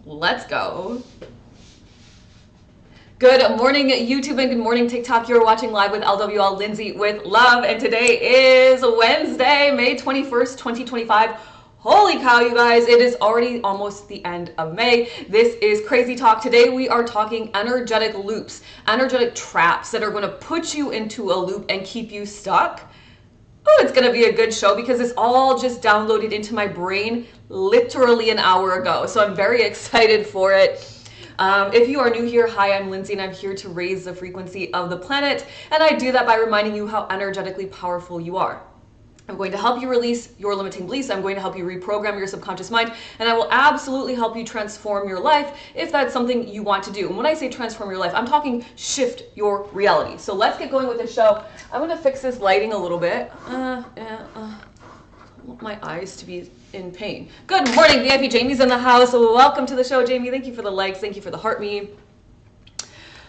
Let's go. Good morning, YouTube, and good morning, TikTok. You're watching live with LWL Lindsay with love, and today is Wednesday, May 21st, 2025. Holy cow, you guys, it is already almost the end of May. This is Crazy Talk. Today we are talking energetic loops, energetic traps that are going to put you into a loop and keep you stuck. Oh, it's going to be a good show because it's all just downloaded into my brain literally an hour ago. So I'm very excited for it. If you are new here, hi, I'm Lindsay, and I'm here to raise the frequency of the planet. And I do that by reminding you how energetically powerful you are. I'm going to help you release your limiting beliefs. I'm going to help you reprogram your subconscious mind, and I will absolutely help you transform your life if that's something you want to do. And when I say transform your life, I'm talking shift your reality. So let's get going with the show. I'm going to fix this lighting a little bit. I want my eyes to be in pain. Good morning, VIP. Jamie's in the house. Welcome to the show, Jamie. Thank you for the likes. Thank you for the heart me.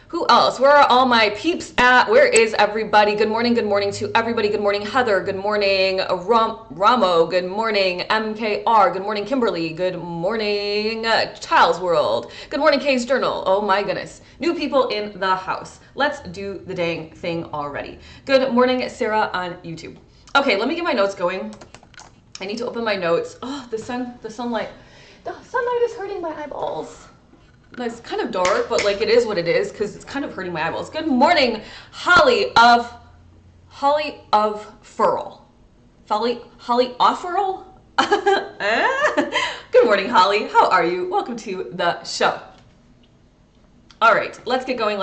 Who else? Where are all my peeps at? Where is everybody? Good morning to everybody. Good morning, Heather. Good morning, Ramo. Good morning, MKR. Good morning, Kimberly. Good morning, Child's World. Good morning, Kay's Journal. Oh my goodness. New people in the house. Let's do the dang thing already. Good morning, Sarah on YouTube. Okay, let me get my notes going. I need to open my notes. Oh, the sunlight is hurting my eyeballs. It's kind of dark, but like it is what it is because it's kind of hurting my eyeballs. Good morning, Holly of Furl. Holly of Furl? Good morning, Holly. How are you? Welcome to the show. All right, let's get going.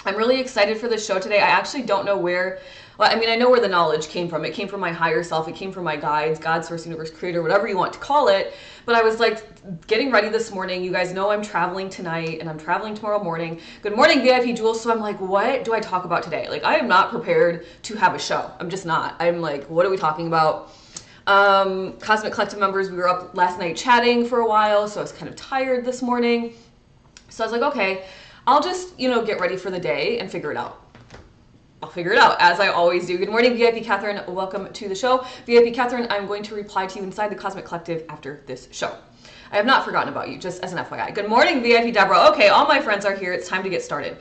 I'm really excited for this show today. I actually don't know where. Well, I mean, I know where the knowledge came from. It came from my higher self. It came from my guides, God, Source, Universe, Creator, whatever you want to call it. But I was like getting ready this morning. You guys know I'm traveling tonight and I'm traveling tomorrow morning. Good morning, VIP Jules. So I'm like, what do I talk about today? Like, I am not prepared to have a show. I'm just not. I'm like, what are we talking about? Cosmic Collective members, we were up last night chatting for a while. So I was kind of tired this morning. So I was like, okay, I'll just, get ready for the day and figure it out. I'll figure it out, as I always do. Good morning, VIP Catherine. Welcome to the show. VIP Catherine, I'm going to reply to you inside the Cosmic Collective after this show. I have not forgotten about you, just as an FYI. Good morning, VIP Deborah. Okay, all my friends are here. It's time to get started.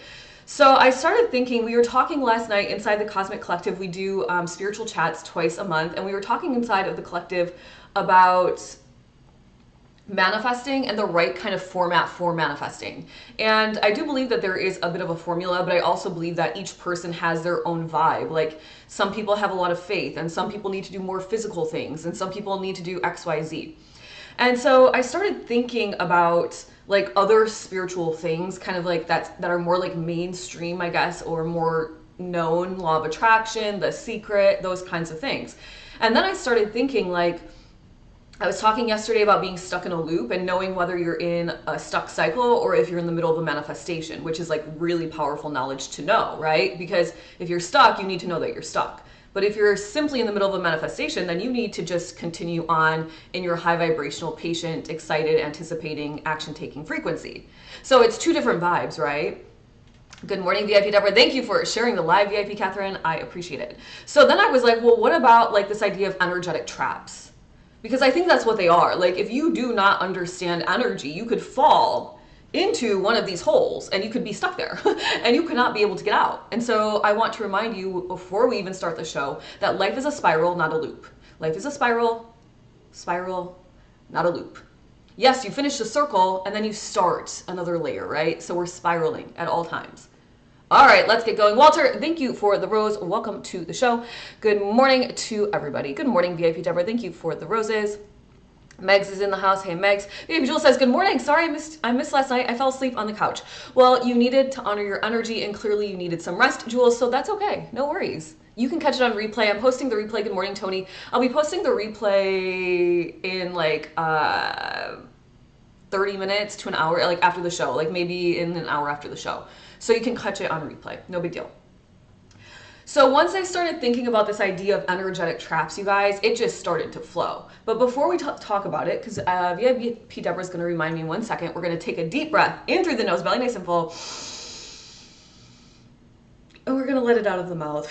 So I started thinking, we were talking last night inside the Cosmic Collective. We do spiritual chats twice a month, and we were talking inside of the collective about manifesting and the right kind of format for manifesting. And I do believe that there is a bit of a formula, but I also believe that each person has their own vibe. Like, some people have a lot of faith, and some people need to do more physical things, and some people need to do X, Y, Z. And so I started thinking about like other spiritual things, kind of like that are more like mainstream, I guess, or more known, law of attraction, The Secret, those kinds of things. And then I started thinking, like, I was talking yesterday about being stuck in a loop and knowing whether you're in a stuck cycle or if you're in the middle of a manifestation, which is like really powerful knowledge to know, right? Because if you're stuck, you need to know that you're stuck. But if you're simply in the middle of a manifestation, then you need to just continue on in your high vibrational, patient, excited, anticipating, action-taking frequency. So it's two different vibes, right? Good morning, VIP Deborah. Thank you for sharing the live, VIP Catherine. I appreciate it. So then I was like, well, what about like this idea of energetic traps? Because I think that's what they are. Like, if you do not understand energy, you could fall into one of these holes and you could be stuck there and you could not be able to get out. And so I want to remind you before we even start the show that life is a spiral, not a loop. Life is a spiral, not a loop. Yes, you finish the circle and then you start another layer, right? So we're spiraling at all times. All right, let's get going. Walter, thank you for the rose. Welcome to the show. Good morning to everybody. Good morning, VIP Deborah. Thank you for the roses. Megs is in the house. Hey, Megs. VIP Jules says, good morning. Sorry, I missed last night. I fell asleep on the couch. Well, you needed to honor your energy, and clearly you needed some rest, Jules, so that's okay. No worries. You can catch it on replay. I'm posting the replay. Good morning, Tony. I'll be posting the replay in like 30 minutes to an hour, like after the show, like maybe in an hour after the show. So you can catch it on replay. No big deal. So once I started thinking about this idea of energetic traps, you guys, it just started to flow. But before we talk about it, because VIP Deborah is going to remind me in 1 second, we're going to take a deep breath in through the nose, belly nice and full. And we're going to let it out of the mouth.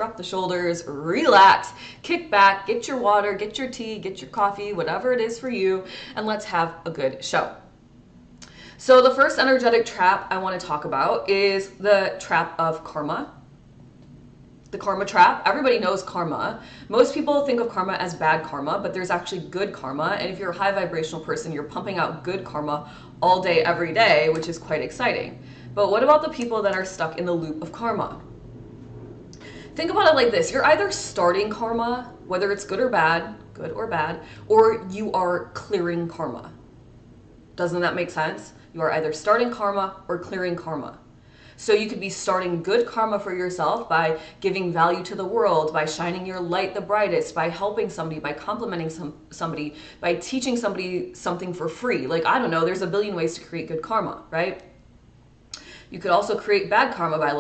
drop the shoulders, relax, kick back, get your water, get your tea, get your coffee, whatever it is for you, and let's have a good show. So the first energetic trap I want to talk about is the trap of karma. The karma trap. Everybody knows karma. Most people think of karma as bad karma, but there's actually good karma. And if you're a high vibrational person, you're pumping out good karma all day, every day, which is quite exciting. But what about the people that are stuck in the loop of karma? Think about it like this. You're either starting karma, whether it's good or bad, or you are clearing karma. Doesn't that make sense? You are either starting karma or clearing karma. So you could be starting good karma for yourself by giving value to the world, by shining your light the brightest, by helping somebody, by complimenting somebody, by teaching somebody something for free. Like, I don't know, there's a billion ways to create good karma, right? You could also create bad karma by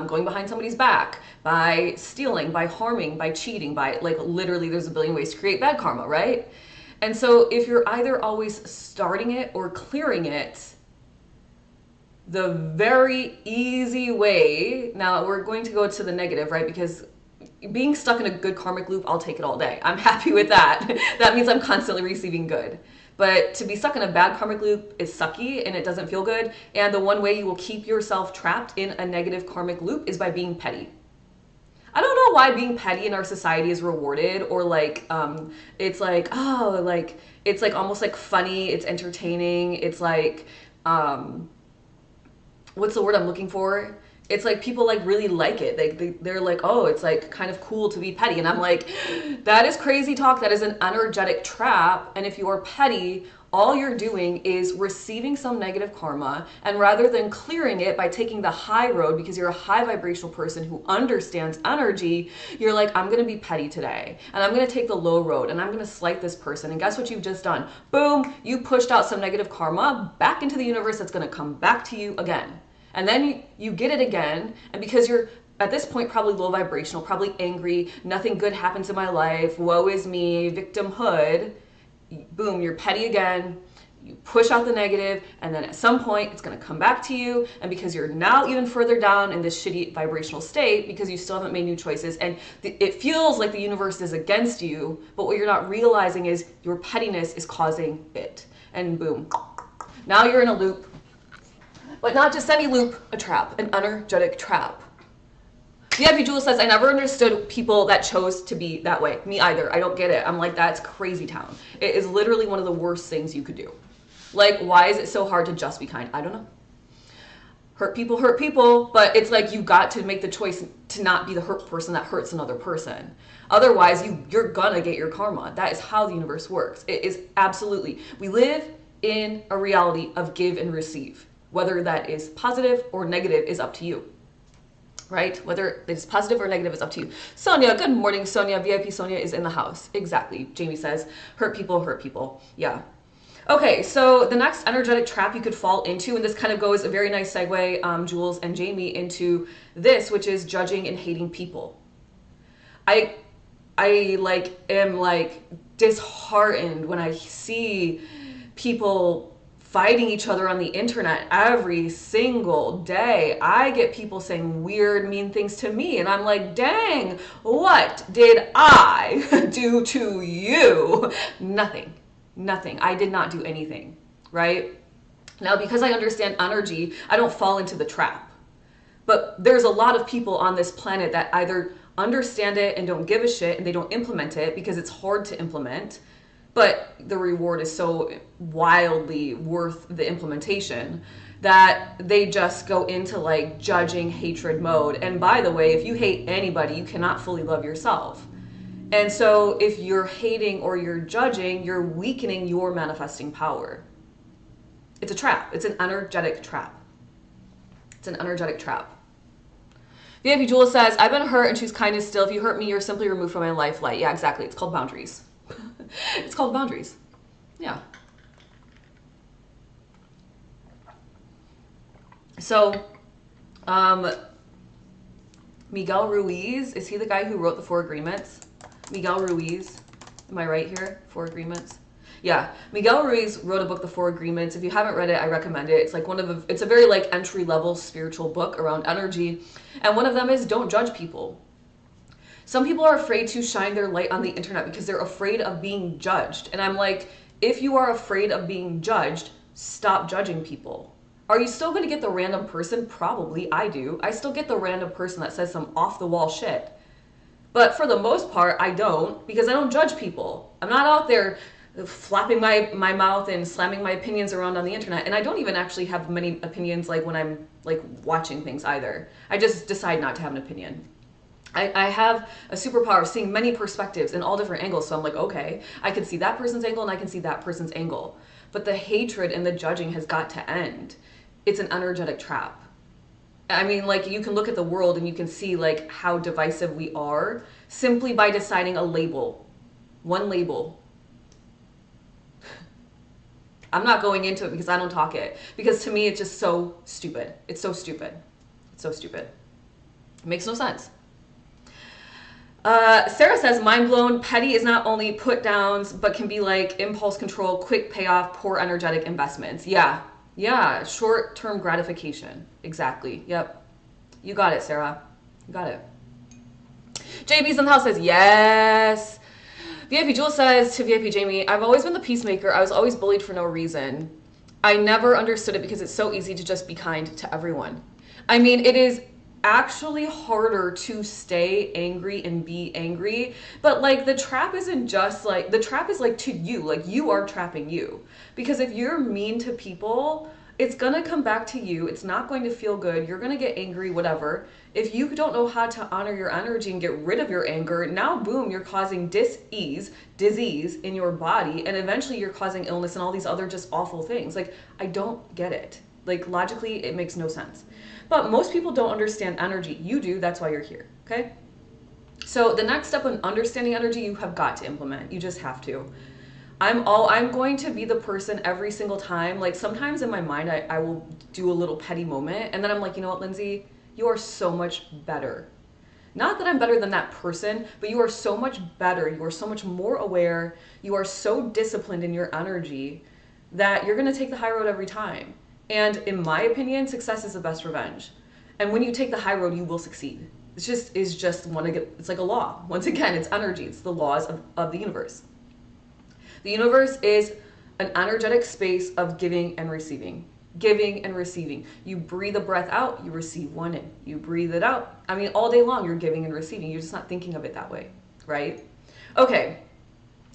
going behind somebody's back, by stealing, by harming, by cheating, by literally there's a billion ways to create bad karma, right? And so if you're either always starting it or clearing it, the very easy way, now we're going to go to the negative, right? Because being stuck in a good karmic loop, I'll take it all day. I'm happy with that. That means I'm constantly receiving good. But to be stuck in a bad karmic loop is sucky and it doesn't feel good. And the one way you will keep yourself trapped in a negative karmic loop is by being petty. I don't know why being petty in our society is rewarded, or it's like, oh, like, it's like almost like funny, it's entertaining, it's like, what's the word I'm looking for? It's like people like really like it. They're like, oh, it's like kind of cool to be petty. And I'm like, that is crazy talk. That is an energetic trap. And if you are petty, all you're doing is receiving some negative karma. And rather than clearing it by taking the high road, because you're a high vibrational person who understands energy, you're like, I'm going to be petty today. And I'm going to take the low road and I'm going to slight this person. And guess what you've just done? Boom, you pushed out some negative karma back into the universe that's going to come back to you again. And then you get it again, and because you're at this point probably low vibrational, probably angry, nothing good happens in my life, woe is me, victimhood, boom, you're petty again, you push out the negative, and then at some point it's going to come back to you, and because you're now even further down in this shitty vibrational state, because you still haven't made new choices, and it feels like the universe is against you, but what you're not realizing is your pettiness is causing it. And boom, now you're in a loop. But not just any loop, a trap, an energetic trap. VIP Jewel says, I never understood people that chose to be that way. Me either. I don't get it. I'm like, that's crazy town. It is literally one of the worst things you could do. Like, why is it so hard to just be kind? I don't know. Hurt people, but it's like you got to make the choice to not be the hurt person that hurts another person. Otherwise, you're gonna get your karma. That is how the universe works. It is absolutely. We live in a reality of give and receive. Whether that is positive or negative is up to you, right? Whether it is positive or negative is up to you. Sonia, good morning, Sonia. VIP Sonia is in the house. Exactly. Jamie says, hurt people. Yeah. Okay, so the next energetic trap you could fall into, and this kind of goes a very nice segue, Jules and Jamie, into this, which is judging and hating people. I am disheartened when I see people fighting each other on the internet every single day. I get people saying weird, mean things to me, and I'm like, dang, what did I do to you? Nothing. I did not do anything, right? Now, because I understand energy, I don't fall into the trap. But there's a lot of people on this planet that either understand it and don't give a shit, and they don't implement it because it's hard to implement, but the reward is so wildly worth the implementation that they just go into like judging, hatred mode. And by the way, if you hate anybody, you cannot fully love yourself. And so if you're hating or you're judging, you're weakening your manifesting power. It's a trap. It's an energetic trap. It's an energetic trap. VIP Jewel says, I've been hurt and choose kindness still. If you hurt me, you're simply removed from my life light. Yeah, exactly. It's called boundaries. It's called boundaries. Yeah. So, Miguel Ruiz, is he the guy who wrote the 4 Agreements? Miguel Ruiz, am I right here? 4 Agreements? Yeah, Miguel Ruiz wrote a book, The 4 Agreements. If you haven't read it, I recommend it. It's like it's a very like entry-level spiritual book around energy. And one of them is don't judge people. Some people are afraid to shine their light on the internet because they're afraid of being judged. And I'm like, if you are afraid of being judged, stop judging people. Are you still going to get the random person? Probably. I do. I still get the random person that says some off the wall shit. But for the most part, I don't, because I don't judge people. I'm not out there flapping my mouth and slamming my opinions around on the internet. And I don't even actually have many opinions like when I'm like watching things either. I just decide not to have an opinion. I have a superpower of seeing many perspectives in all different angles. So I'm like, okay, I can see that person's angle and I can see that person's angle. But the hatred and the judging has got to end. It's an energetic trap. I mean, like, you can look at the world and you can see like how divisive we are simply by deciding a label. One label. I'm not going into it because I don't talk it. Because to me, it's just so stupid. It's so stupid. It's so stupid. It makes no sense. Sarah says, mind blown, petty is not only put downs, but can be like impulse control, quick payoff, poor energetic investments. Yeah. Yeah. Short-term gratification. Exactly. Yep. You got it, Sarah. You got it. JB's in the house says, yes. VIP Jewel says to VIP Jamie, I've always been the peacemaker. I was always bullied for no reason. I never understood it because it's so easy to just be kind to everyone. I mean, it is actually harder to stay angry and be angry, but like the trap isn't just like, the trap is like to you, like you are trapping you. Because if you're mean to people, it's gonna come back to you. It's not going to feel good. You're gonna get angry, whatever. If you don't know how to honor your energy and get rid of your anger, now boom, you're causing disease in your body, and eventually you're causing illness and all these other just awful things. Like, I don't get it. Like, logically, it makes no sense. But most people don't understand energy. You do, that's why you're here, okay? So the next step in understanding energy, you have got to implement. You just have to. I'm going to be the person every single time. Like, sometimes in my mind, I will do a little petty moment, and then I'm like, you know what, Lindsay? You are so much better. Not that I'm better than that person, but you are so much better. You are so much more aware. You are so disciplined in your energy that you're going to take the high road every time. And in my opinion, success is the best revenge. And when you take the high road, you will succeed. It's like a law. Once again, it's energy. It's the laws of the universe. The universe is an energetic space of giving and receiving. Giving and receiving. You breathe a breath out, you receive one in. You breathe it out. I mean, all day long, you're giving and receiving. You're just not thinking of it that way, right? Okay.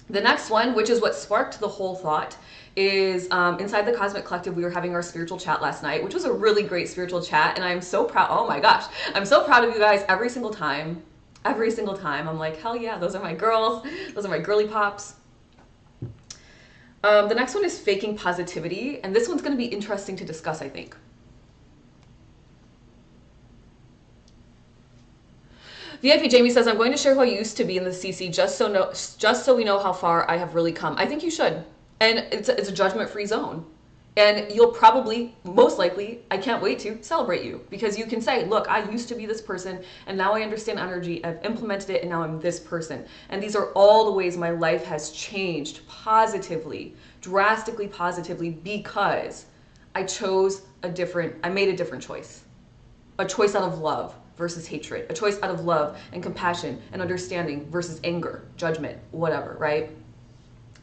The next one, which is what sparked the whole thought, is inside the Cosmic Collective, we were having our spiritual chat last night, which was a really great spiritual chat. And I'm so proud. Oh my gosh. I'm so proud of you guys every single time. Every single time. I'm like, hell yeah, those are my girls. Those are my girly pops. The next one is faking positivity. And this one's going to be interesting to discuss, I think. VIP Jamie says, I'm going to share who I used to be in the CC just so we know how far I have really come. I think you should. And it's a judgment-free zone. And you'll probably, most likely, I can't wait to celebrate you. Because you can say, look, I used to be this person, and now I understand energy. I've implemented it, and now I'm this person. And these are all the ways my life has changed positively, drastically positively, because I made a different choice. A choice out of love versus hatred. A choice out of love and compassion and understanding versus anger, judgment, whatever, right?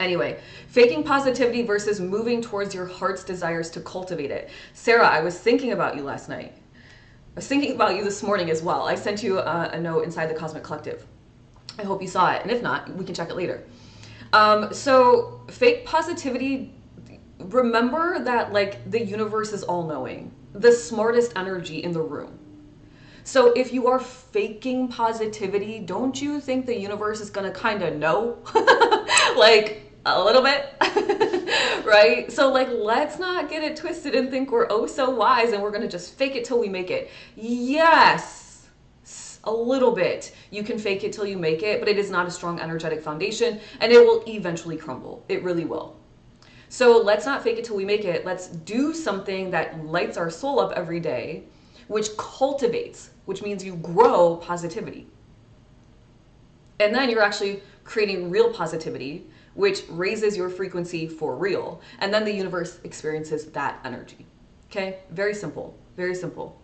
Anyway, faking positivity versus moving towards your heart's desires to cultivate it. Sarah, I was thinking about you last night. I was thinking about you this morning as well. I sent you a note inside the Cosmic Collective. I hope you saw it. And if not, we can check it later. So fake positivity, remember that like the universe is all knowing, the smartest energy in the room. So if you are faking positivity, don't you think the universe is going to kind of know? Like a little bit, right? So like, let's not get it twisted and think we're oh so wise and we're going to just fake it till we make it. Yes, a little bit. You can fake it till you make it, but it is not a strong energetic foundation and it will eventually crumble. It really will. So let's not fake it till we make it. Let's do something that lights our soul up every day, which cultivates, which means you grow positivity. And then you're actually creating real positivity, which raises your frequency for real. And then the universe experiences that energy. Okay? Very simple. Very simple.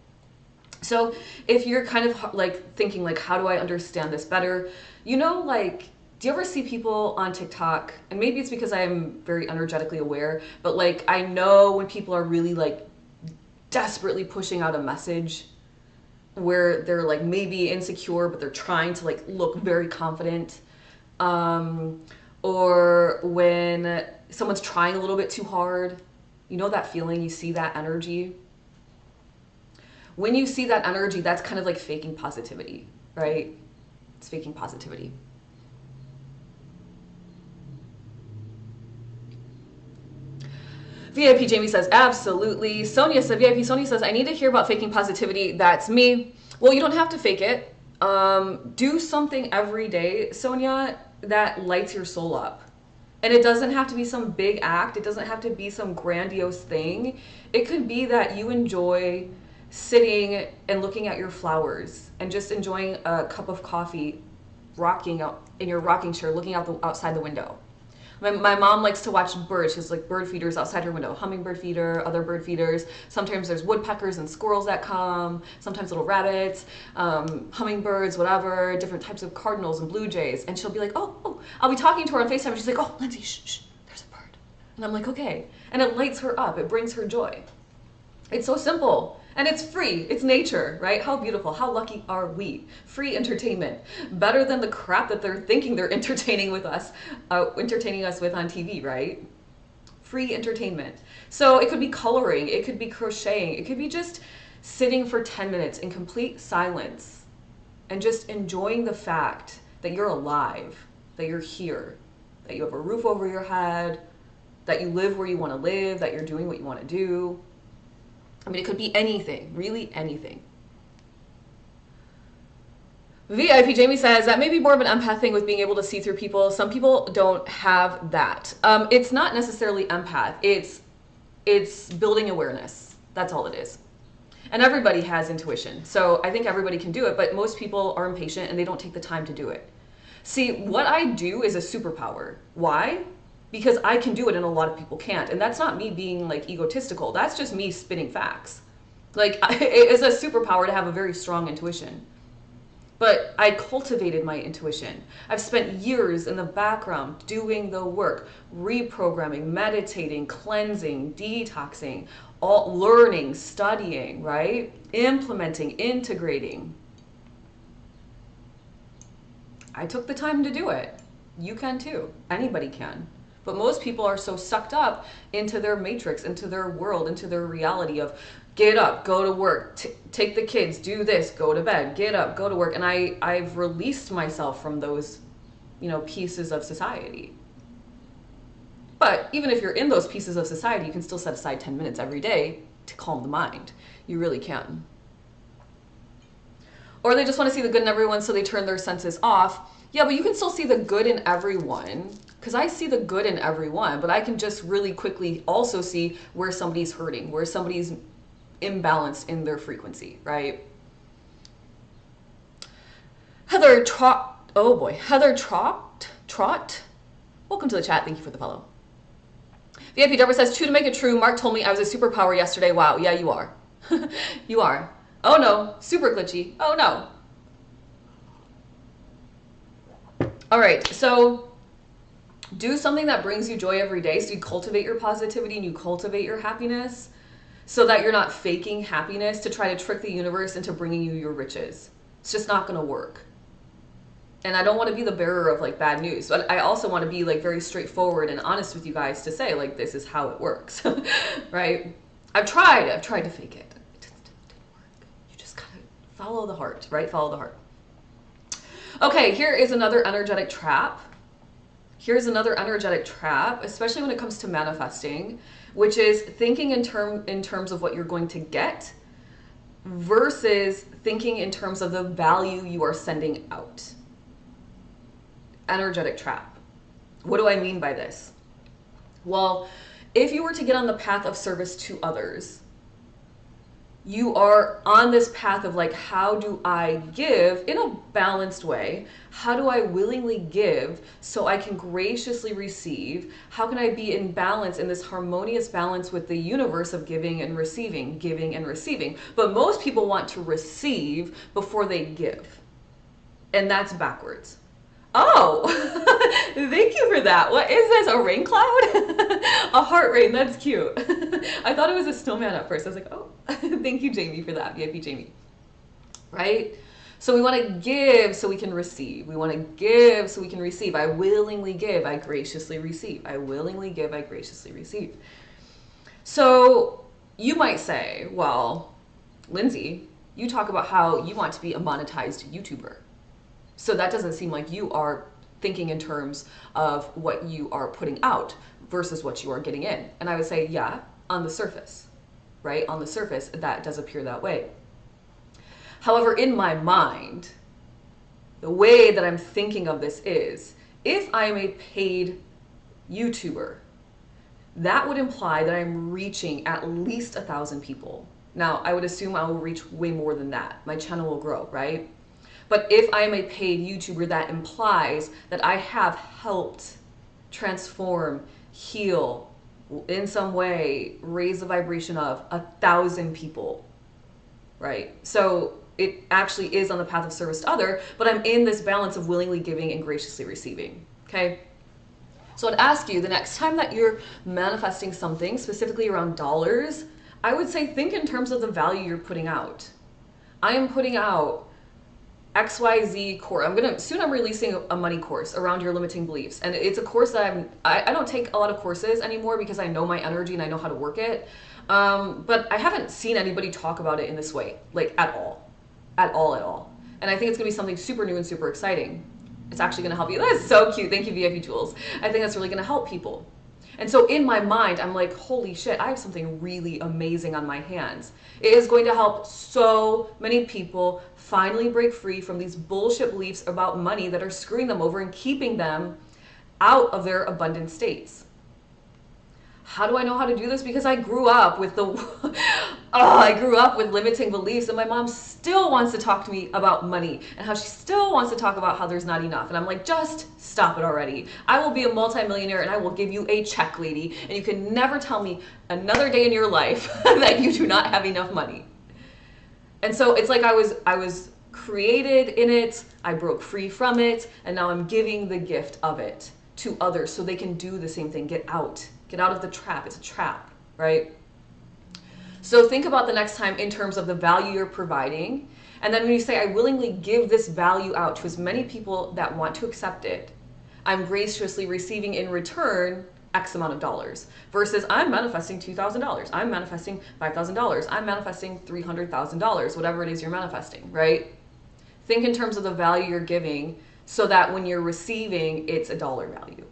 So if you're kind of like thinking like, how do I understand this better? You know, like, do you ever see people on TikTok? And maybe it's because I'm very energetically aware, but like, I know when people are really like desperately pushing out a message where they're like maybe insecure, but they're trying to like look very confident. Or when someone's trying a little bit too hard, you know that feeling, you see that energy. When you see that energy, that's kind of like faking positivity, right? It's faking positivity. VIP Jamie says, absolutely. Sonia said, VIP Sonia says, I need to hear about faking positivity. That's me. Well, you don't have to fake it. Do something every day, Sonia, that lights your soul up. And it doesn't have to be some big act. It doesn't have to be some grandiose thing. It could be that you enjoy sitting and looking at your flowers and just enjoying a cup of coffee, rocking out in your rocking chair, looking out outside the window. My mom likes to watch birds. She has like bird feeders outside her window, hummingbird feeder, other bird feeders. Sometimes there's woodpeckers and squirrels that come, sometimes little rabbits, hummingbirds, whatever, different types of cardinals and blue jays. And she'll be like, oh, I'll be talking to her on FaceTime. And she's like, oh, Lindsay, shh, there's a bird. And I'm like, okay. And it lights her up. It brings her joy. It's so simple. And it's free. It's nature, right? How beautiful. How lucky are we? Free entertainment. Better than the crap that they're thinking they're entertaining us with on TV, right? Free entertainment. So it could be coloring. It could be crocheting. It could be just sitting for 10 minutes in complete silence and just enjoying the fact that you're alive, that you're here, that you have a roof over your head, that you live where you want to live, that you're doing what you want to do. I mean, it could be anything, really anything. VIP Jamie says that may be more of an empath thing with being able to see through people. Some people don't have that. It's not necessarily empath. It's building awareness. That's all it is. And everybody has intuition. So I think everybody can do it, but most people are impatient and they don't take the time to do it. See, what I do is a superpower. Why? Because I can do it and a lot of people can't. And that's not me being like egotistical. That's just me spitting facts. Like, it is a superpower to have a very strong intuition. But I cultivated my intuition. I've spent years in the background doing the work, reprogramming, meditating, cleansing, detoxing, all learning, studying, right? Implementing, integrating. I took the time to do it. You can too. Anybody can. But most people are so sucked up into their matrix, into their world, into their reality of get up, go to work, take the kids, do this, go to bed, get up, go to work. And I've released myself from those, pieces of society. But even if you're in those pieces of society, you can still set aside 10 minutes every day to calm the mind. You really can. Or they just want to see the good in everyone, so they turn their senses off. Yeah, but you can still see the good in everyone, because I see the good in everyone, but I can just really quickly also see where somebody's hurting, where somebody's imbalanced in their frequency, right? Heather Trot, oh boy, Heather Trot, welcome to the chat, thank you for the follow. VIP Deborah says, true to make it true, Mark told me I was a superpower yesterday. Wow, yeah, you are. You are. Oh no, super glitchy, oh no. All right, so do something that brings you joy every day. So you cultivate your positivity and you cultivate your happiness so that you're not faking happiness to try to trick the universe into bringing you your riches. It's just not going to work. And I don't want to be the bearer of like bad news, but I also want to be like very straightforward and honest with you guys to say like, this is how it works, right? I've tried to fake it. It didn't work. You just got to follow the heart, right? Follow the heart. Okay, here is another energetic trap. Here's another energetic trap, especially when it comes to manifesting, which is thinking in terms of what you're going to get versus thinking in terms of the value you are sending out. Energetic trap. What do I mean by this? Well, if you were to get on the path of service to others, you are on this path of like, how do I give in a balanced way? How do I willingly give so I can graciously receive? How can I be in balance, in this harmonious balance with the universe of giving and receiving, giving and receiving? But most people want to receive before they give. And that's backwards. Oh, thank you for that. What is this? A rain cloud? A heart rain. That's cute. I thought it was a snowman at first. I was like, oh, thank you, Jamie, for that. VIP Jamie. Right? So we want to give so we can receive. We want to give so we can receive. I willingly give. I graciously receive. I willingly give. I graciously receive. So you might say, well, Lindsay, you talk about how you want to be a monetized YouTuber. So that doesn't seem like you are thinking in terms of what you are putting out versus what you are getting in. And I would say, yeah, on the surface, right? On the surface, that does appear that way. However, in my mind, the way that I'm thinking of this is, if I am a paid YouTuber, that would imply that I'm reaching at least 1,000 people. Now, I would assume I will reach way more than that. My channel will grow, right? But if I am a paid YouTuber, that implies that I have helped transform, heal, in some way, raise the vibration of 1,000 people, right? So it actually is on the path of service to other, but I'm in this balance of willingly giving and graciously receiving, okay? So I'd ask you, the next time that you're manifesting something, specifically around dollars, I would say think in terms of the value you're putting out. I am putting out XYZ course. I'm releasing a money course around your limiting beliefs. And it's a course that I don't take a lot of courses anymore because I know my energy and I know how to work it. But I haven't seen anybody talk about it in this way, like at all. And I think it's gonna be something super new and super exciting. It's actually gonna help you. That's so cute. Thank you, VIP Tools. I think that's really gonna help people. And so in my mind, I'm like, holy shit, I have something really amazing on my hands. It is going to help so many people finally break free from these bullshit beliefs about money that are screwing them over and keeping them out of their abundant states. How do I know how to do this? Because I grew up with limiting beliefs, and my mom still wants to talk to me about money and how she still wants to talk about how there's not enough. And I'm like, just stop it already. I will be a multimillionaire and I will give you a check, lady, and you can never tell me another day in your life that you do not have enough money. And so it's like I was created in it, I broke free from it, and now I'm giving the gift of it to others so they can do the same thing. Get out of the trap. It's a trap, right? So think about the next time in terms of the value you're providing. And then when you say, I willingly give this value out to as many people that want to accept it, I'm graciously receiving in return X amount of dollars, versus I'm manifesting $2,000. I'm manifesting $5,000. I'm manifesting $300,000, whatever it is you're manifesting, right? Think in terms of the value you're giving so that when you're receiving, it's a dollar value.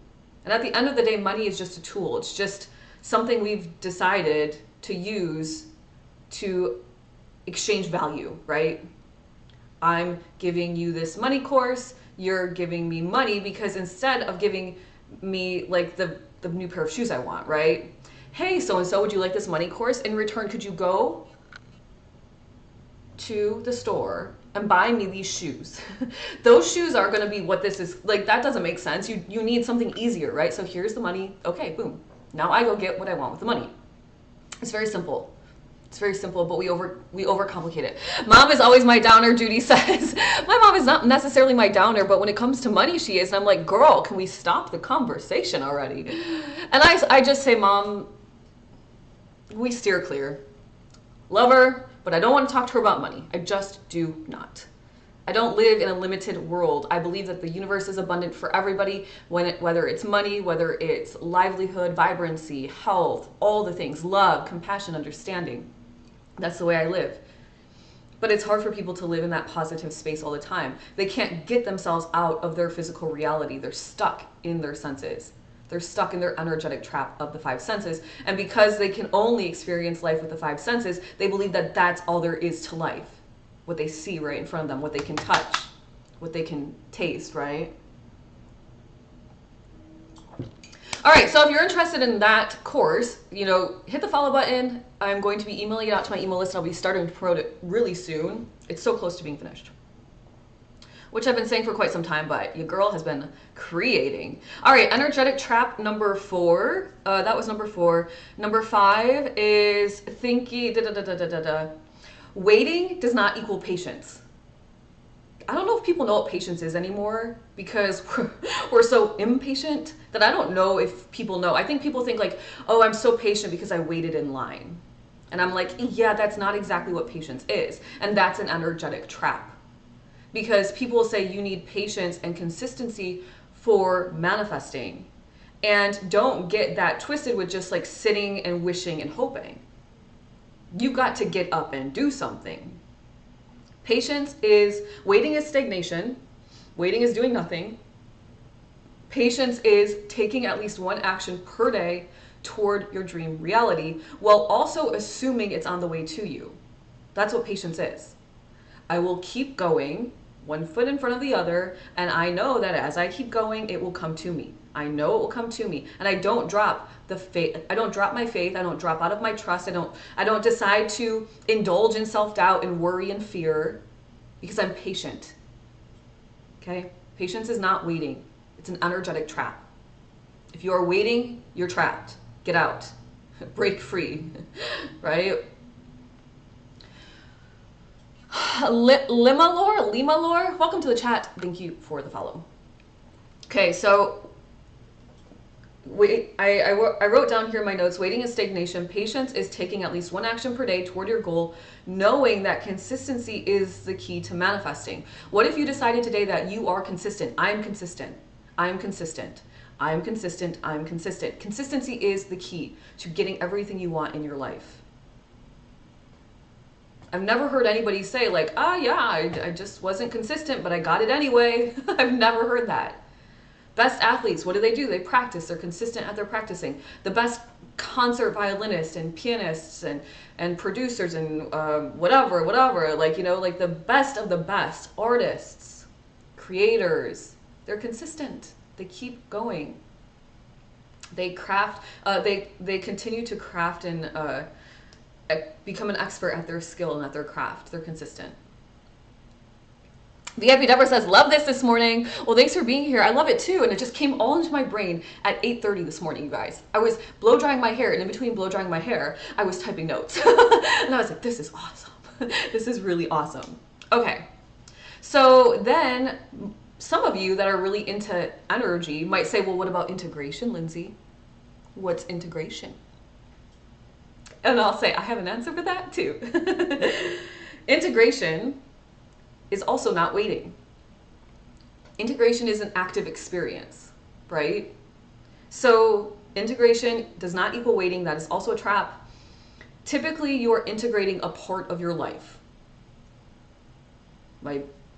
And at the end of the day, money is just a tool. It's just something we've decided to use to exchange value, right? I'm giving you this money course, you're giving me money, because instead of giving me like the new pair of shoes I want, right? Hey, so-and-so, would you like this money course? In return, could you go to the store and buy me these shoes? Those shoes are going to be what this is. Like, that doesn't make sense. You need something easier, right? So here's the money. Okay, boom. Now I go get what I want with the money. It's very simple. It's very simple, but we overcomplicate it. Mom is always my downer, Judy says. My mom is not necessarily my downer, but when it comes to money, she is. And I'm like, girl, can we stop the conversation already? And I just say, Mom, we steer clear. Love her, but I don't want to talk to her about money. I just do not. I don't live in a limited world. I believe that the universe is abundant for everybody, whether it's money, whether it's livelihood, vibrancy, health, all the things, love, compassion, understanding. That's the way I live. But it's hard for people to live in that positive space all the time. They can't get themselves out of their physical reality. They're stuck in their senses. They're stuck in their energetic trap of the five senses. And because they can only experience life with the five senses, they believe that that's all there is to life. What they see right in front of them, what they can touch, what they can taste, right? All right, so if you're interested in that course, hit the follow button. I'm going to be emailing it out to my email list. I'll be starting to promote it really soon. It's so close to being finished, which I've been saying for quite some time, but your girl has been creating. All right, energetic trap number 4. That was number 4. Number 5 is thinking, waiting does not equal patience. I don't know if people know what patience is anymore because we're so impatient that I don't know if people know. I think people think like, oh, I'm so patient because I waited in line. And I'm like, yeah, that's not exactly what patience is. And that's an energetic trap. Because people say you need patience and consistency for manifesting. And don't get that twisted with just like sitting and wishing and hoping. You've got to get up and do something. Patience is, waiting is stagnation. Waiting is doing nothing. Patience is taking at least one action per day toward your dream reality while also assuming it's on the way to you. That's what patience is. I will keep going, one foot in front of the other, and I know that as I keep going, it will come to me. I know it will come to me, and I don't drop the faith. I don't drop my faith. I don't drop out of my trust. I don't decide to indulge in self-doubt and worry and fear because I'm patient. Okay? Patience is not waiting. It's an energetic trap. If you are waiting, you're trapped. Get out. Break free. Right? Lima welcome to the chat. Thank you for the follow. Okay, so I wrote down here in my notes, waiting is stagnation. Patience is taking at least one action per day toward your goal, knowing that consistency is the key to manifesting. What if you decided today that you are consistent? I'm consistent. I'm consistent. I'm consistent. I'm consistent. Consistency is the key to getting everything you want in your life. I've never heard anybody say like, I just wasn't consistent, but I got it anyway. I've never heard that. Best athletes, what do? They practice. They're consistent at their practicing. The best concert violinists and pianists and producers and whatever, like, like the best of the best artists, creators, they're consistent. They keep going. They craft, they continue to craft and become an expert at their skill and at their craft. They're consistent. VIP Deborah says, love this morning. Well, thanks for being here. I love it too. And it just came all into my brain at 8:30 this morning, you guys. I was blow drying my hair, and in between blow drying my hair, I was typing notes. And I was like, this is awesome. This is really awesome. Okay. So then some of you that are really into energy might say, well, what about integration, Lindsay? What's integration? And I'll say, I have an answer for that too. Integration is also not waiting. Integration is an active experience, right? So integration does not equal waiting. That is also a trap. Typically, you're integrating a part of your life.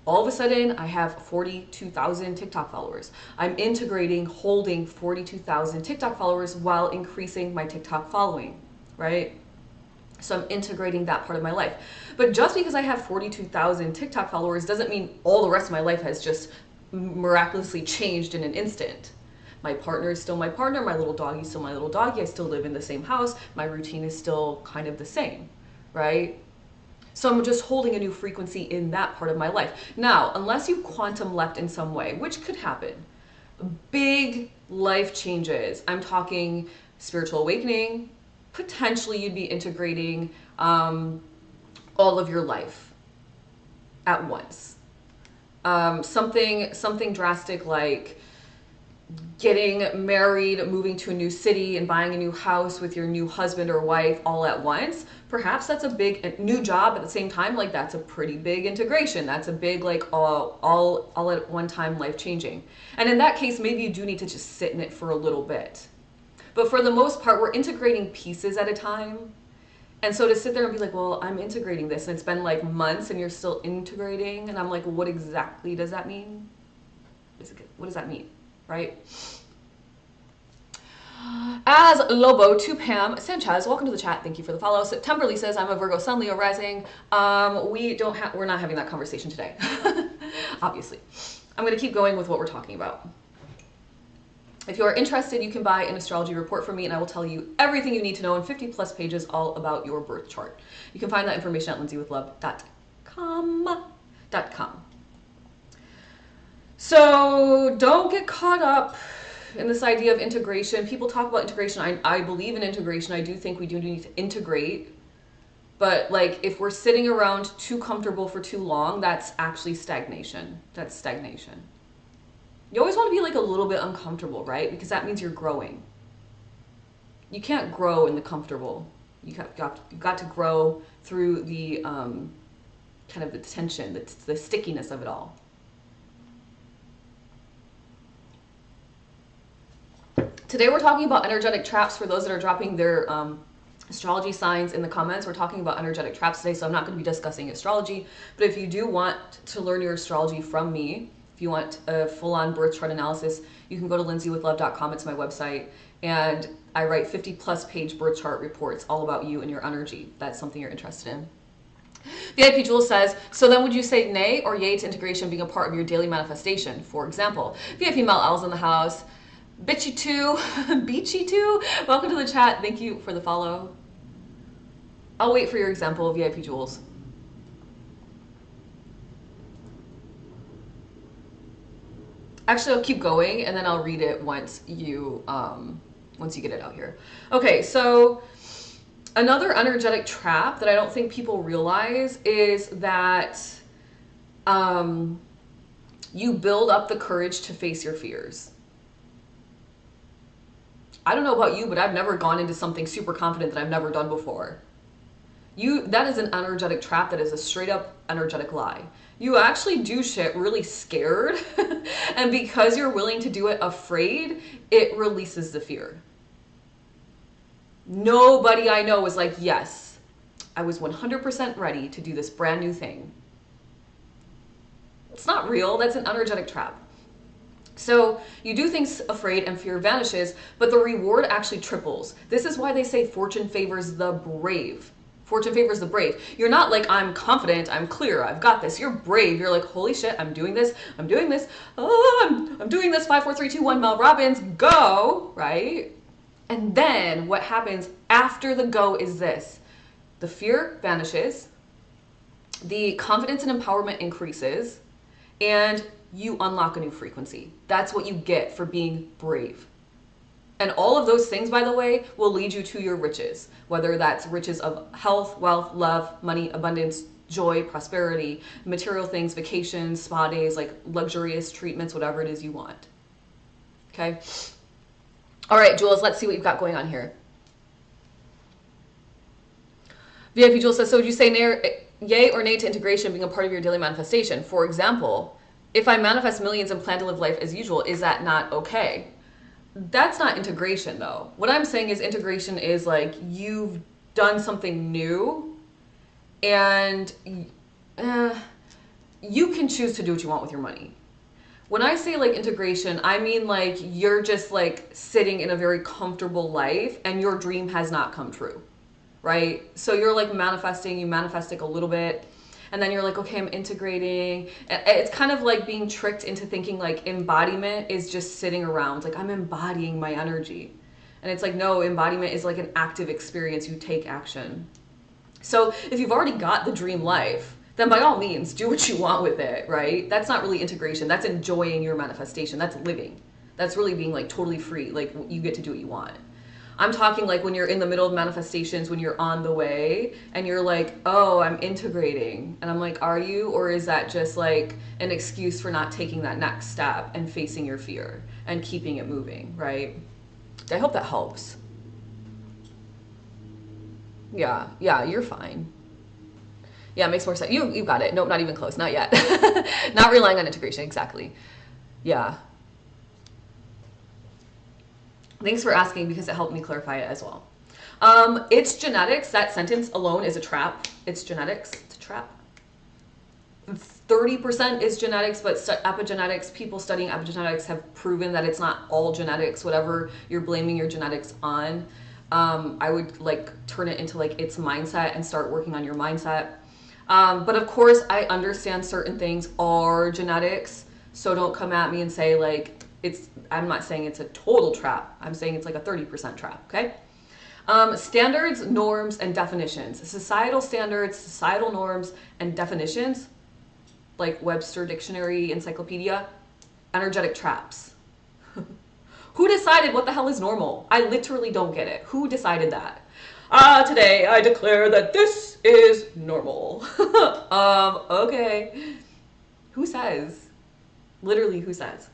All of a sudden, I have 42,000 TikTok followers. I'm integrating, holding 42,000 TikTok followers while increasing my TikTok following, right? So I'm integrating that part of my life. But just because I have 42,000 TikTok followers doesn't mean all the rest of my life has just miraculously changed in an instant. My partner is still my partner. My little doggy is still my little doggy. I still live in the same house. My routine is still kind of the same, right? So I'm just holding a new frequency in that part of my life. Now, unless you quantum leapt in some way, which could happen, big life changes. I'm talking spiritual awakening. Potentially you'd be integrating all of your life at once. Something drastic like getting married, moving to a new city, and buying a new house with your new husband or wife all at once. Perhaps that's a big new job at the same time. Like that's a pretty big integration. That's a big like all at one time life changing. And in that case, maybe you do need to just sit in it for a little bit. But for the most part, we're integrating pieces at a time. And so to sit there and be like, well, I'm integrating this, and it's been like months and you're still integrating, and I'm like, what exactly does that mean? What does that mean, right? As Lobo to Pam Sanchez, welcome to the chat. Thank you for the follow. Septemberly says, I'm a Virgo Sun, Leo rising. We're not having that conversation today, obviously. I'm going to keep going with what we're talking about. If you are interested, you can buy an astrology report from me and I will tell you everything you need to know in 50 plus pages all about your birth chart. You can find that information at lindsaywithlove.com. So don't get caught up in this idea of integration. People talk about integration. I believe in integration. I do think we do need to integrate. But like if we're sitting around too comfortable for too long, that's actually stagnation. That's stagnation. You always want to be like a little bit uncomfortable, right? Because that means you're growing. You can't grow in the comfortable. You've got to grow through the kind of the tension, the stickiness of it all. Today we're talking about energetic traps. For those that are dropping their astrology signs in the comments, we're talking about energetic traps today, so I'm not going to be discussing astrology. But if you do want to learn your astrology from me, if you want a full-on birth chart analysis, you can go to lindsaywithlove.com. It's my website. And I write 50 plus page birth chart reports all about you and your energy. That's something you're interested in. VIP Jewel says, so then would you say nay or yay to integration being a part of your daily manifestation? For example, VIP Mel L's in the house. Bitchy2, Beachy2, welcome to the chat. Thank you for the follow. I'll wait for your example, VIP Jewels. Actually, I'll keep going and then I'll read it once you get it out here. Okay, so another energetic trap that I don't think people realize is that you build up the courage to face your fears. I don't know about you, but I've never gone into something super confident that I've never done before. That is an energetic trap. That is a straight up energetic lie. You actually do shit really scared. And because you're willing to do it afraid, it releases the fear. Nobody I know was like, yes, I was 100% ready to do this brand new thing. It's not real. That's an energetic trap. So you do things afraid and fear vanishes, but the reward actually triples. This is why they say fortune favors the brave. Fortune favors the brave. You're not like, I'm confident, I'm clear, I've got this. You're brave. You're like, holy shit, I'm doing this. I'm doing this. Oh, I'm doing this. 5, 4, 3, 2, 1, Mel Robbins, go, right? And then what happens after the go is this. The fear vanishes. The confidence and empowerment increases. And you unlock a new frequency. That's what you get for being brave. And all of those things, by the way, will lead you to your riches, whether that's riches of health, wealth, love, money, abundance, joy, prosperity, material things, vacations, spa days, like luxurious treatments, whatever it is you want. Okay. All right, Jules, let's see what you've got going on here. VIP Jules says, so would you say yay or nay to integration being a part of your daily manifestation? For example, if I manifest millions and plan to live life as usual, is that not okay? That's not integration though. What I'm saying is integration is like you've done something new and you can choose to do what you want with your money. When I say like integration, I mean like you're just like sitting in a very comfortable life and your dream has not come true, right? So you're like manifesting, you manifest like a little bit. And then you're like, okay, I'm integrating. It's kind of like being tricked into thinking like embodiment is just sitting around. Like I'm embodying my energy. And it's like, no, embodiment is like an active experience. You take action. So if you've already got the dream life, then by all means, do what you want with it, right? That's not really integration. That's enjoying your manifestation. That's living. That's really being like totally free. Like you get to do what you want. I'm talking like when you're in the middle of manifestations, when you're on the way and you're like, oh, I'm integrating. And I'm like, are you? Or is that just like an excuse for not taking that next step and facing your fear and keeping it moving, right? I hope that helps. Yeah, you're fine. Yeah, it makes more sense. You got it. Nope, not even close. Not yet. Not relying on integration. Exactly. Yeah. Thanks for asking because it helped me clarify it as well. It's genetics. That sentence alone is a trap. It's genetics. It's a trap. 30% is genetics, but epigenetics, people studying epigenetics have proven that it's not all genetics. Whatever you're blaming your genetics on, I would like turn it into like its mindset and start working on your mindset. But of course, I understand certain things are genetics. So don't come at me and say like, I'm not saying it's a total trap. I'm saying it's like a 30% trap, okay? Standards, norms, and definitions. Societal standards, societal norms, and definitions, like Webster Dictionary, Encyclopedia, energetic traps. Who decided what the hell is normal? I literally don't get it. Who decided that? Today I declare that this is normal. Okay. Who says? Literally, who says?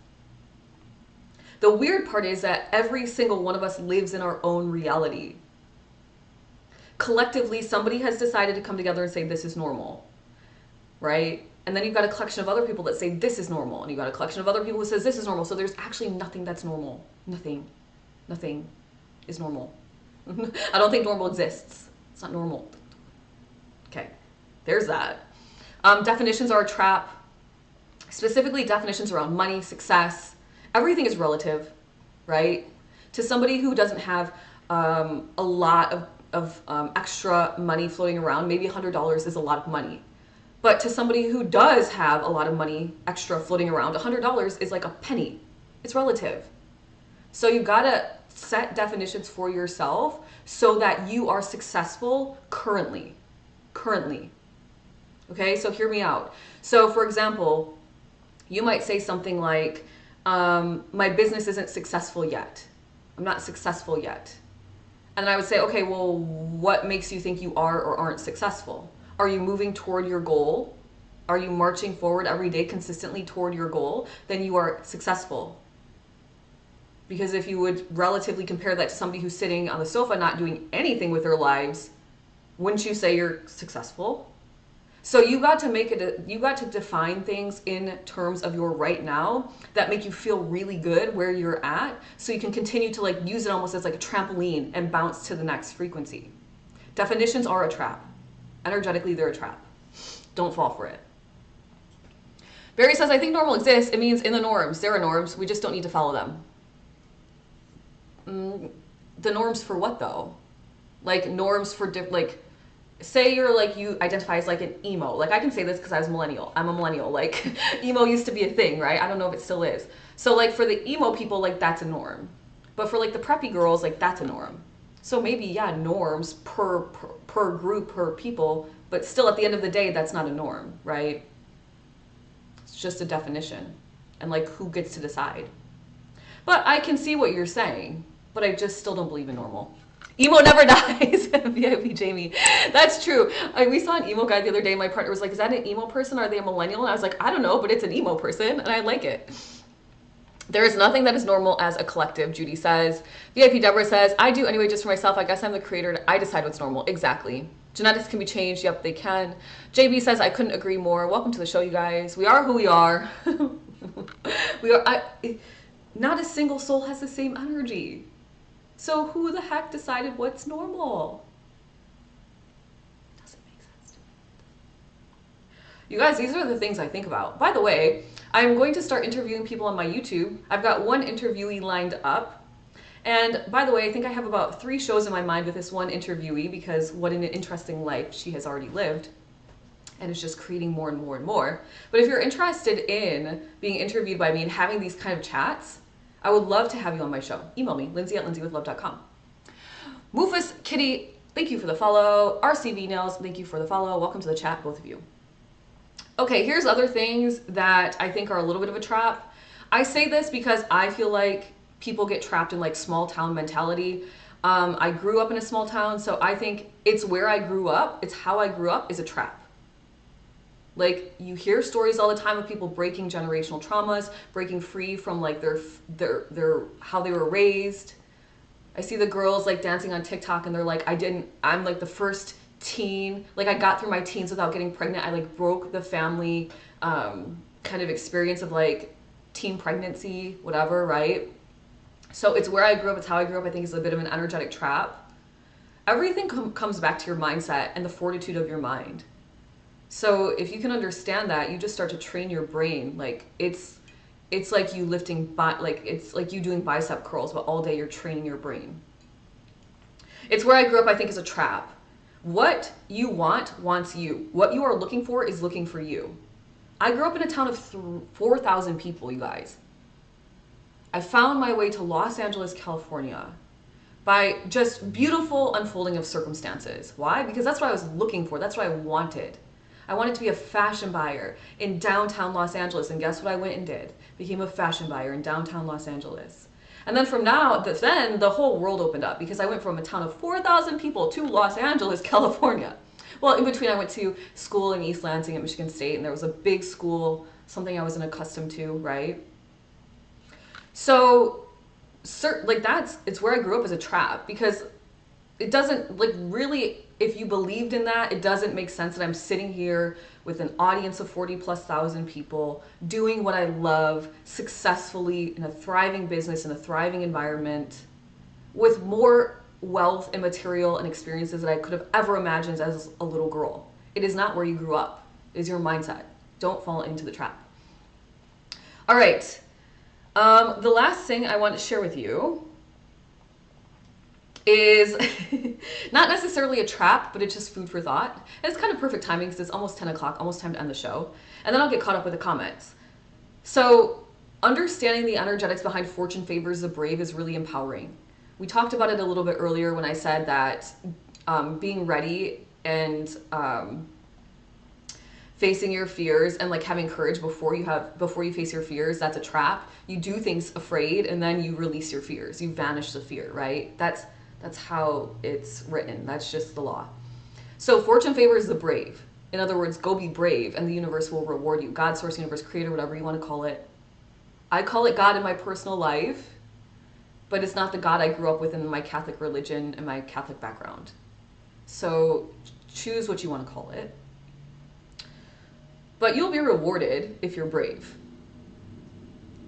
The weird part is that every single one of us lives in our own reality. Collectively, somebody has decided to come together and say this is normal, right? And then you've got a collection of other people that say this is normal, and you've got a collection of other people who says this is normal. So there's actually nothing that's normal. Nothing is normal. I don't think normal exists. It's not normal. Okay, there's that. Definitions are a trap. Specifically, definitions around money, success. Everything is relative, right? To somebody who doesn't have a lot of extra money floating around, maybe $100 is a lot of money. But to somebody who does have a lot of money extra floating around, $100 is like a penny. It's relative. So you've got to set definitions for yourself so that you are successful currently. Okay, so hear me out. So for example, you might say something like, my business isn't successful yet. I'm not successful yet. And then I would say, okay, well, what makes you think you are or aren't successful? Are you moving toward your goal? Are you marching forward every day consistently toward your goal? Then you are successful. Because if you would relatively compare that to somebody who's sitting on the sofa not doing anything with their lives, wouldn't you say you're successful? So you got to define things in terms of your right now that make you feel really good where you're at, so you can continue to like use it almost as like a trampoline and bounce to the next frequency. Definitions are a trap. Energetically, they're a trap. Don't fall for it. Barry says, I think normal exists. It means in the norms. There are norms. We just don't need to follow them. The norms for what though? Like norms for like, say you're like, you identify as like an emo. Like I can say this because I was millennial. I'm a millennial. Like emo used to be a thing, right? I don't know if it still is. So like for the emo people, like that's a norm. But for like the preppy girls, like that's a norm. So maybe, yeah, norms per group, per people, but still at the end of the day, that's not a norm, right? It's just a definition. And like who gets to decide? But I can see what you're saying, but I just still don't believe in normal. Emo never dies. VIP Jamie. That's true. We saw an emo guy the other day. My partner was like, is that an emo person? Are they a millennial? And I was like, I don't know, but it's an emo person and I like it. There is nothing that is normal as a collective, Judy says. VIP Deborah says, I do anyway just for myself. I guess I'm the creator. I decide what's normal. Exactly. Genetics can be changed. Yep, they can. JB says, I couldn't agree more. Welcome to the show, you guys. We are who we are. We are. Not a single soul has the same energy. So who the heck decided what's normal? Doesn't make sense to me. You guys, these are the things I think about. By the way, I'm going to start interviewing people on my YouTube. I've got one interviewee lined up. And by the way, I think I have about 3 shows in my mind with this one interviewee, because what an interesting life she has already lived. And it's just creating more and more and more. But if you're interested in being interviewed by me and having these kind of chats, I would love to have you on my show. Email me, lindsay@lindsaywithlove.com. Moofus Kitty, thank you for the follow. RCV Nails, thank you for the follow. Welcome to the chat, both of you. Okay, here's other things that I think are a little bit of a trap. I say this because I feel like people get trapped in like small town mentality. I grew up in a small town, so I think it's where I grew up, it's how I grew up is a trap. Like you hear stories all the time of people breaking generational traumas, breaking free from like their how they were raised. I see the girls like dancing on TikTok and they're like, I'm like the first teen, like I got through my teens without getting pregnant. I like broke the family kind of experience of like teen pregnancy, whatever, right? So it's where I grew up, it's how I grew up. I think it's a bit of an energetic trap. Everything comes back to your mindset and the fortitude of your mind. So if you can understand that, you just start to train your brain. Like it's like you lifting, it's like you doing bicep curls, but all day you're training your brain. It's where I grew up, I think, is a trap. What you want wants you. What you are looking for is looking for you. I grew up in a town of 4,000 people, you guys. I found my way to Los Angeles, California by just beautiful unfolding of circumstances. Why? Because that's what I was looking for. That's what I wanted. I wanted to be a fashion buyer in downtown Los Angeles. And guess what I went and did? Became a fashion buyer in downtown Los Angeles. And then then the whole world opened up because I went from a town of 4,000 people to Los Angeles, California. Well, in between I went to school in East Lansing at Michigan State, and there was a big school, something I wasn't accustomed to, right? So, it's where I grew up as a trap, because it doesn't, really, if you believed in that, it doesn't make sense that I'm sitting here with an audience of 40,000+ people, doing what I love, successfully in a thriving business, in a thriving environment, with more wealth and material and experiences that I could have ever imagined as a little girl. It is not where you grew up. It is your mindset. Don't fall into the trap. All right. The last thing I want to share with you is not necessarily a trap, but it's just food for thought. And it's kind of perfect timing because it's almost 10 o'clock, almost time to end the show. And then I'll get caught up with the comments. So understanding the energetics behind fortune favors the brave is really empowering. We talked about it a little bit earlier when I said that being ready and facing your fears and having courage before you face your fears, that's a trap. You do things afraid and then you release your fears. You vanish the fear, right? That's how it's written. That's just the law. So fortune favors the brave. In other words, go be brave and the universe will reward you. God, source, universe, creator, whatever you want to call it. I call it God in my personal life, but it's not the God I grew up with in my Catholic religion and my Catholic background. So choose what you want to call it. But you'll be rewarded if you're brave.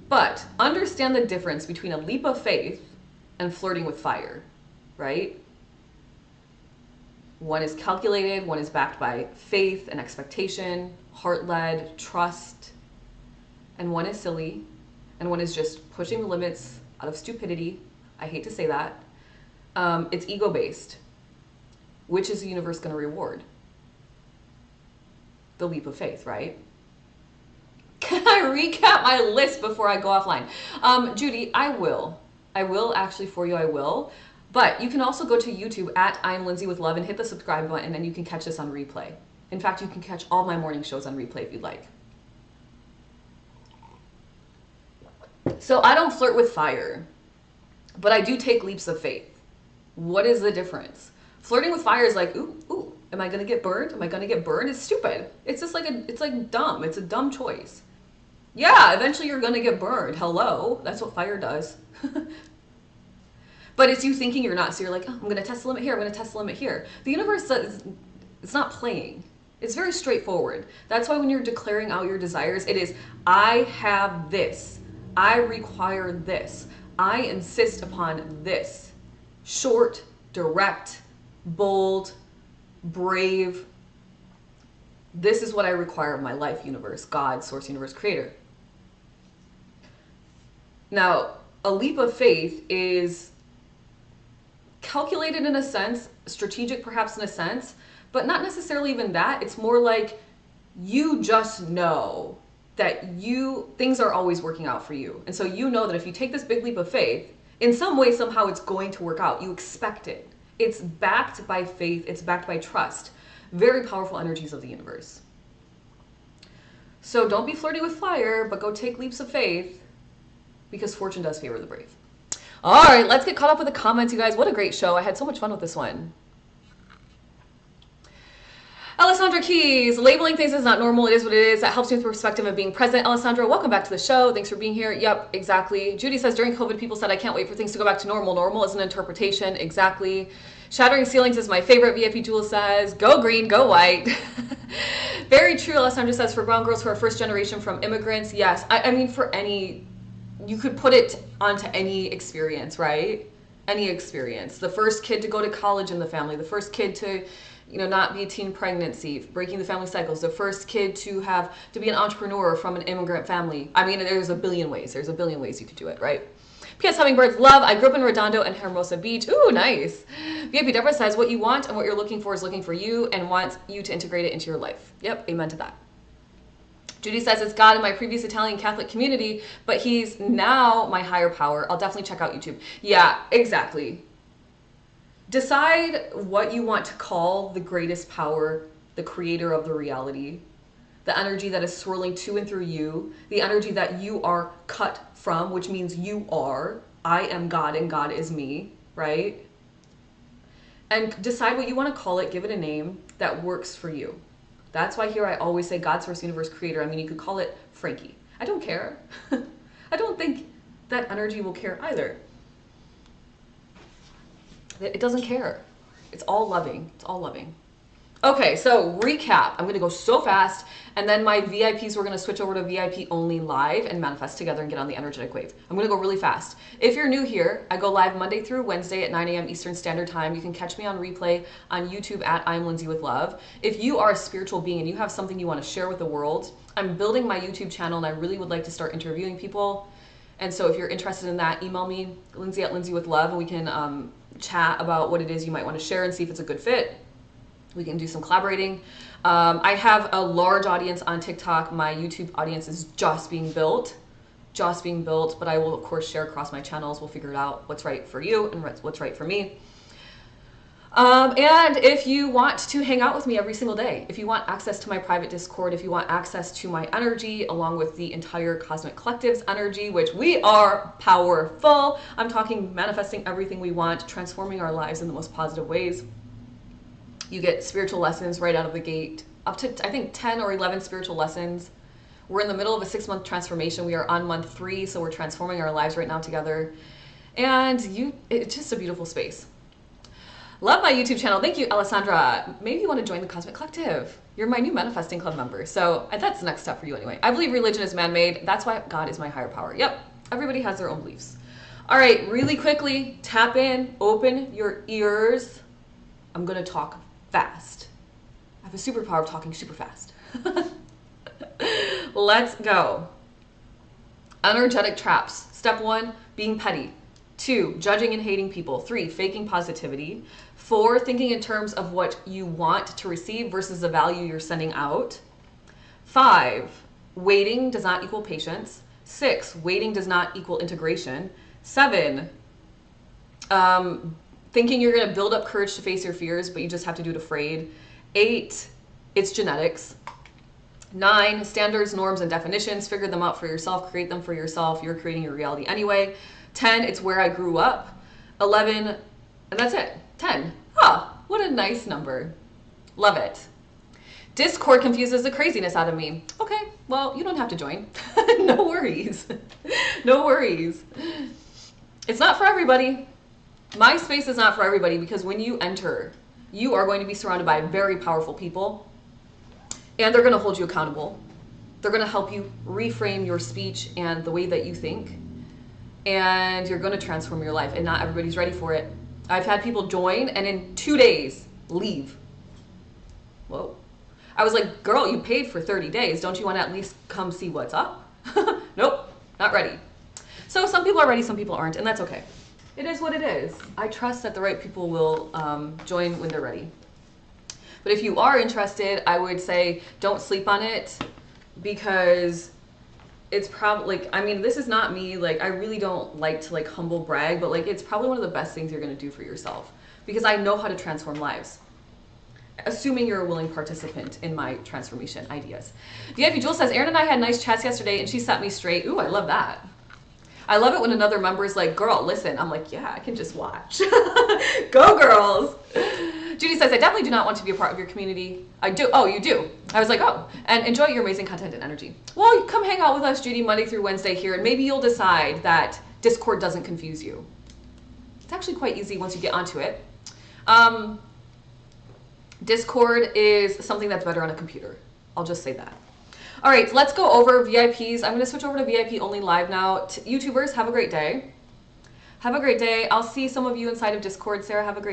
But understand the difference between a leap of faith and flirting with fire, right? One is calculated, one is backed by faith and expectation, heart-led, trust, and one is silly, and one is just pushing the limits out of stupidity. I hate to say that. It's ego-based. Which is the universe going to reward? The leap of faith, right? Can I recap my list before I go offline? Judy, I will actually for you, I will. But you can also go to YouTube at I'm Lindsay with Love and hit the subscribe button and you can catch this on replay. In fact, you can catch all my morning shows on replay if you'd like. So I don't flirt with fire, but I do take leaps of faith. What is the difference? Flirting with fire is like, ooh, am I going to get burned? Am I going to get burned? It's stupid. It's just it's dumb. It's a dumb choice. Yeah, eventually you're going to get burned. Hello. That's what fire does. But it's you thinking you're not. So you're like, oh, I'm going to test the limit here. I'm going to test the limit here. The universe says it's not playing. It's very straightforward. That's why when you're declaring out your desires, it is, I have this. I require this. I insist upon this. Short, direct, bold, brave. This is what I require of my life, universe, God, source, universe, creator. Now, a leap of faith is calculated in a sense, strategic perhaps in a sense, but not necessarily even that. It's more like you just know that things are always working out for you. And so you know that if you take this big leap of faith, in some way, somehow it's going to work out. You expect it. It's backed by faith. It's backed by trust. Very powerful energies of the universe. So don't be flirty with fire, but go take leaps of faith because fortune does favor the brave. All right, let's get caught up with the comments, you guys. What a great show. I had so much fun with this one. Alessandra Keys, labeling things is not normal. It is what it is. That helps me with perspective of being present. Alessandra, welcome back to the show. Thanks for being here. Yep, exactly. Judy says, during COVID, people said, I can't wait for things to go back to normal. Normal is an interpretation. Exactly. Shattering ceilings is my favorite. VIP Jewel says, go green, go white. Very true. Alessandra says, for brown girls who are first generation from immigrants. Yes. I mean, for any, you could put it onto any experience, right? Any experience. The first kid to go to college in the family. The first kid to not be a teen pregnancy, breaking the family cycles, the first kid to be an entrepreneur from an immigrant family. I mean, there's a billion ways. There's a billion ways you could do it, right? P.S. Hummingbirds, love. I grew up in Redondo and Hermosa Beach. Ooh, nice. VIP Deborah says, what you want and what you're looking for is looking for you and wants you to integrate it into your life. Yep, amen to that. Judy says it's God in my previous Italian Catholic community, but he's now my higher power. I'll definitely check out YouTube. Yeah, exactly. Decide what you want to call the greatest power, the creator of the reality, the energy that is swirling to and through you, the energy that you are cut from, which means you are. I am God and God is me, right? And decide what you want to call it, give it a name that works for you. That's why here I always say God, source, universe, creator. I mean, you could call it Frankie. I don't care. I don't think that energy will care either. It doesn't care. It's all loving. It's all loving. Okay, so recap. I'm going to go so fast, and then my VIPs, we're going to switch over to VIP only live and manifest together and get on the energetic wave. I'm going to go really fast. If you're new here, I go live Monday through Wednesday at 9 a.m. Eastern Standard Time. You can catch me on replay on YouTube at I'm Lindsay with Love. If you are a spiritual being and you have something you want to share with the world, I'm building my YouTube channel and I really would like to start interviewing people. And so if you're interested in that, email me, Lindsay at Lindsay with Love, and we can chat about what it is you might want to share and see if it's a good fit. We can do some collaborating. I have a large audience on TikTok. My YouTube audience is just being built, but I will of course share across my channels. We'll figure it out what's right for you and what's right for me. And if you want to hang out with me every single day, if you want access to my private Discord, if you want access to my energy along with the entire Cosmic Collective's energy, which we are powerful. I'm talking manifesting everything we want, transforming our lives in the most positive ways. You get spiritual lessons right out of the gate, up to, I think, 10 or 11 spiritual lessons. We're in the middle of a 6-month transformation. We are on month 3, so we're transforming our lives right now together. And it's just a beautiful space. Love my YouTube channel. Thank you, Alessandra. Maybe you want to join the Cosmic Collective. You're my new Manifesting Club member, so that's the next step for you anyway. I believe religion is man-made. That's why God is my higher power. Yep, everybody has their own beliefs. All right, really quickly, tap in, open your ears. I'm going to talk fast. I have a superpower of talking super fast. Let's go. Energetic traps. Step 1, being petty. 2, judging and hating people. 3, faking positivity. 4, thinking in terms of what you want to receive versus the value you're sending out. 5, waiting does not equal patience. 6, waiting does not equal integration. 7, thinking you're going to build up courage to face your fears, but you just have to do it afraid. 8, it's genetics. 9, standards, norms, and definitions. Figure them out for yourself. Create them for yourself. You're creating your reality anyway. 10, it's where I grew up. 11, and that's it. 10. Ah, what a nice number. Love it. Discord confuses the craziness out of me. Okay, well, you don't have to join. No worries. No worries. It's not for everybody. My space is not for everybody because when you enter, you are going to be surrounded by very powerful people and they're going to hold you accountable. They're going to help you reframe your speech and the way that you think, and you're going to transform your life, and not everybody's ready for it. I've had people join and in 2 days leave. Whoa. I was like, girl, you paid for 30 days. Don't you want to at least come see what's up? Nope, not ready. So some people are ready, some people aren't, and that's okay. It is what it is. I trust that the right people will join when they're ready. But if you are interested, I would say don't sleep on it, because it's probably, like, I mean, this is not me, like, I really don't like to, like, humble brag, but, like, it's probably one of the best things you're going to do for yourself, because I know how to transform lives, assuming you're a willing participant in my transformation ideas. VIP Jewel says, Erin and I had nice chats yesterday, and she set me straight. Ooh, I love that. I love it when another member is like, girl, listen. I'm like, yeah, I can just watch. Go, girls. Judy says, I definitely do not want to be a part of your community. I do. Oh, you do. I was like, oh, and enjoy your amazing content and energy. Well, come hang out with us, Judy, Monday through Wednesday here, and maybe you'll decide that Discord doesn't confuse you. It's actually quite easy once you get onto it. Discord is something that's better on a computer. I'll just say that. All right, let's go over VIPs. I'm going to switch over to VIP only live now. YouTubers, have a great day. Have a great day. I'll see some of you inside of Discord. Sarah, have a great